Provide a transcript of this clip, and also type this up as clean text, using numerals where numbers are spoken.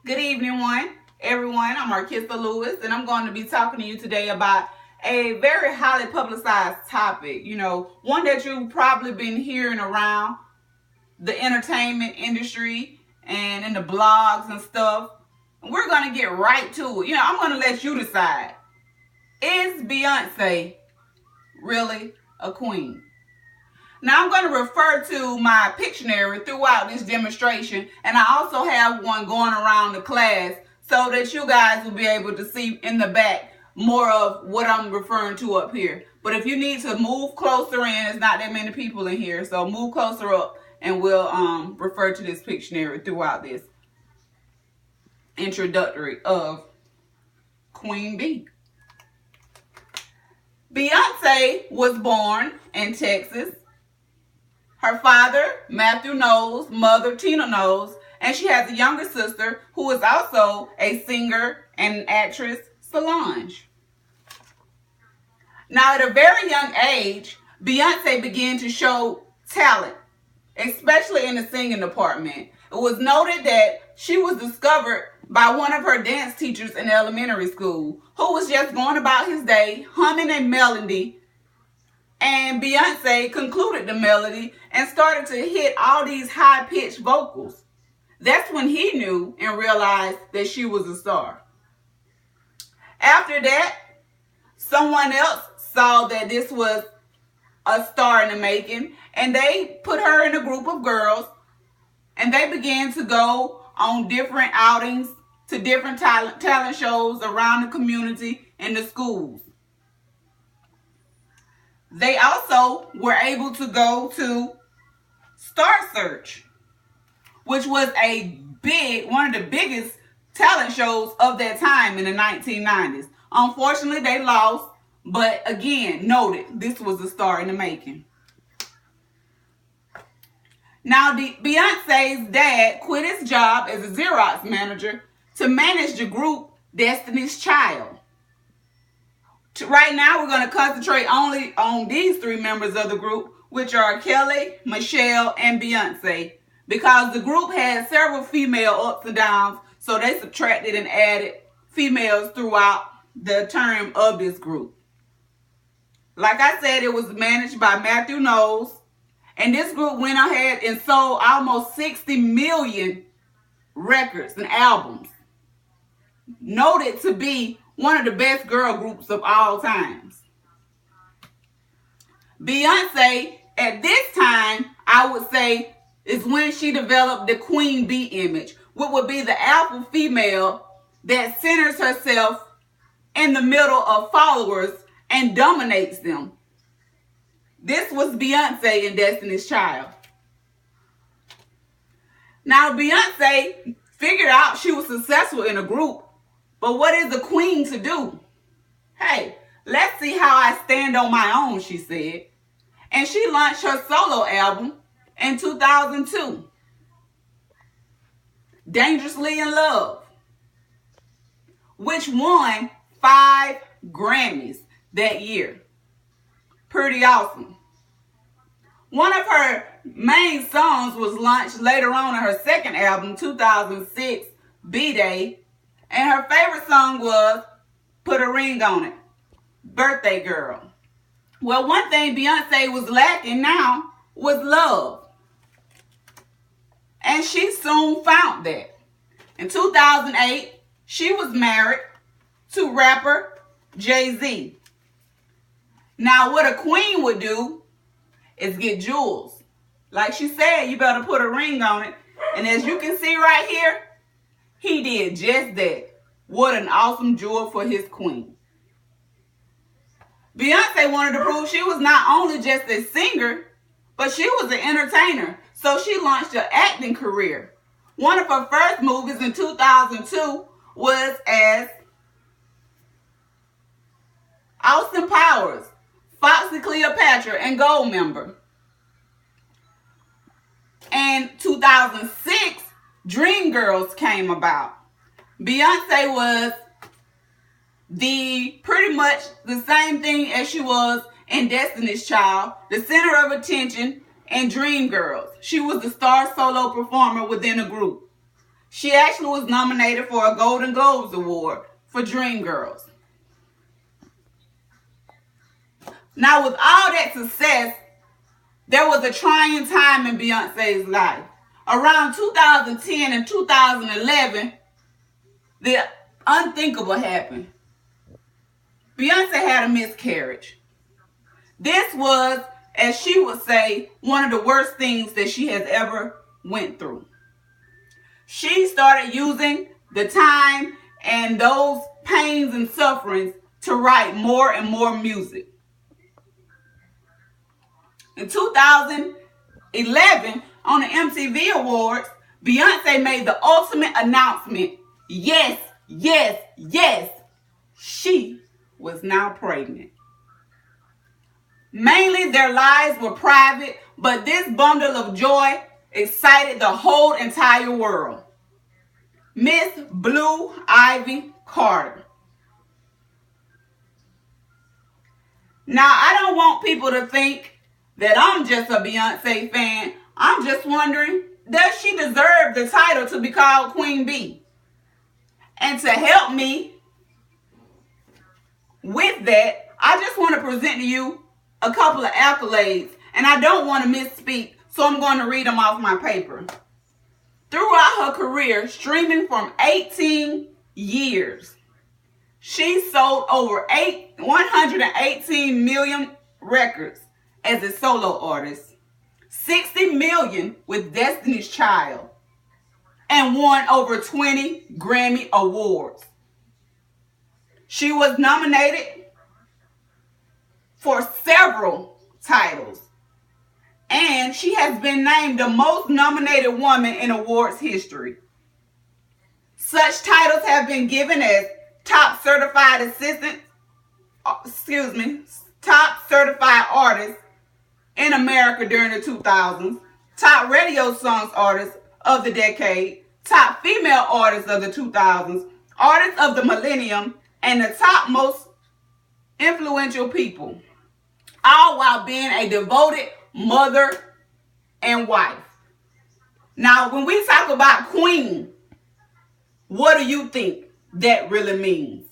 Good evening, everyone. I'm Markissa Lewis, and I'm going to be talking to you today about a very highly publicized topic. One that you've probably been hearing around the entertainment industry and in the blogs and stuff. We're going to get right to it. I'm going to let you decide. Is Beyonce really a queen? Now, I'm going to refer to my Pictionary throughout this demonstration, and I also have one going around the class so that you guys will be able to see in the back more of what I'm referring to up here. But if you need to move closer in, it's not that many people in here, so move closer up and we'll refer to this Pictionary throughout this introductory of Queen Bee. Beyonce was born in Texas. Her father, Matthew Knowles, mother, Tina Knowles, and she has a younger sister who is also a singer and actress, Solange. Now, at a very young age, Beyonce began to show talent, especially in the singing department. It was noted that she was discovered by one of her dance teachers in elementary school, who was just going about his day, humming a melody. And Beyonce concluded the melody and started to hit all these high-pitched vocals. That's when he knew and realized that she was a star. After that, someone else saw that this was a star in the making, and they put her in a group of girls, and they began to go on different outings to different talent shows around the community and the schools. They also were able to go to Star Search, which was one of the biggest talent shows of that time in the 1990s. Unfortunately, they lost, but again, noted this was a star in the making. Now, Beyonce's dad quit his job as a Xerox manager to manage the group Destiny's Child. Right now, we're going to concentrate only on these three members of the group, which are Kelly, Michelle, and Beyonce, because the group had several female ups and downs, so they subtracted and added females throughout the term of this group. Like I said, it was managed by Matthew Knowles, and this group went ahead and sold almost 60 million records and albums, noted to be one of the best girl groups of all times. Beyonce, at this time, I would say, is when she developed the Queen Bee image, which would be the alpha female that centers herself in the middle of followers and dominates them. This was Beyonce in Destiny's Child. Now, Beyonce figured out she was successful in a group, but what is a queen to do? Hey, let's see how I stand on my own, she said. And she launched her solo album in 2002, Dangerously in Love, which won 5 Grammys that year. Pretty awesome. One of her main songs was launched later on in her second album, 2006, B-Day, and her favorite song was Put a Ring on It, Birthday Girl. Well, one thing Beyonce was lacking now was love. And she soon found that. In 2008, she was married to rapper Jay-Z. Now, what a queen would do is get jewels. Like she said, you better put a ring on it. And as you can see right here, he did just that. What an awesome jewel for his queen. Beyonce wanted to prove she was not only just a singer, but she was an entertainer. So she launched an acting career. One of her first movies in 2002 was as Austin Powers, Foxy Cleopatra, and Goldmember. In 2006, Dreamgirls came about. Beyonce was pretty much the same thing as she was in Destiny's Child, the center of attention in Dreamgirls. She was the star solo performer within the group. She actually was nominated for a Golden Globes Award for Dreamgirls. Now, with all that success, there was a trying time in Beyonce's life. Around 2010 and 2011, the unthinkable happened. Beyonce had a miscarriage. This was, as she would say, one of the worst things that she has ever went through. She started using the time and those pains and sufferings to write more and more music. In 2011, on the MTV Awards, Beyonce made the ultimate announcement. Yes, yes, yes, she was now pregnant. Mainly their lives were private, but this bundle of joy excited the whole entire world. Miss Blue Ivy Carter. Now, I don't want people to think that I'm just a Beyonce fan. I'm just wondering, does she deserve the title to be called Queen Bee? And to help me with that, I just want to present to you a couple of accolades. And I don't want to misspeak, so I'm going to read them off my paper. Throughout her career, streaming from 18 years, she sold over 118 million records as a solo artist, 60 million with Destiny's Child, and won over 20 Grammy Awards. She was nominated for several titles, and she has been named the most nominated woman in awards history. Such titles have been given as top certified artist in America during the 2000s, top radio songs artist of the decade, top female artist of the 2000s, artist of the millennium, and the top most influential people, all while being a devoted mother and wife. Now, when we talk about queen, what do you think that really means?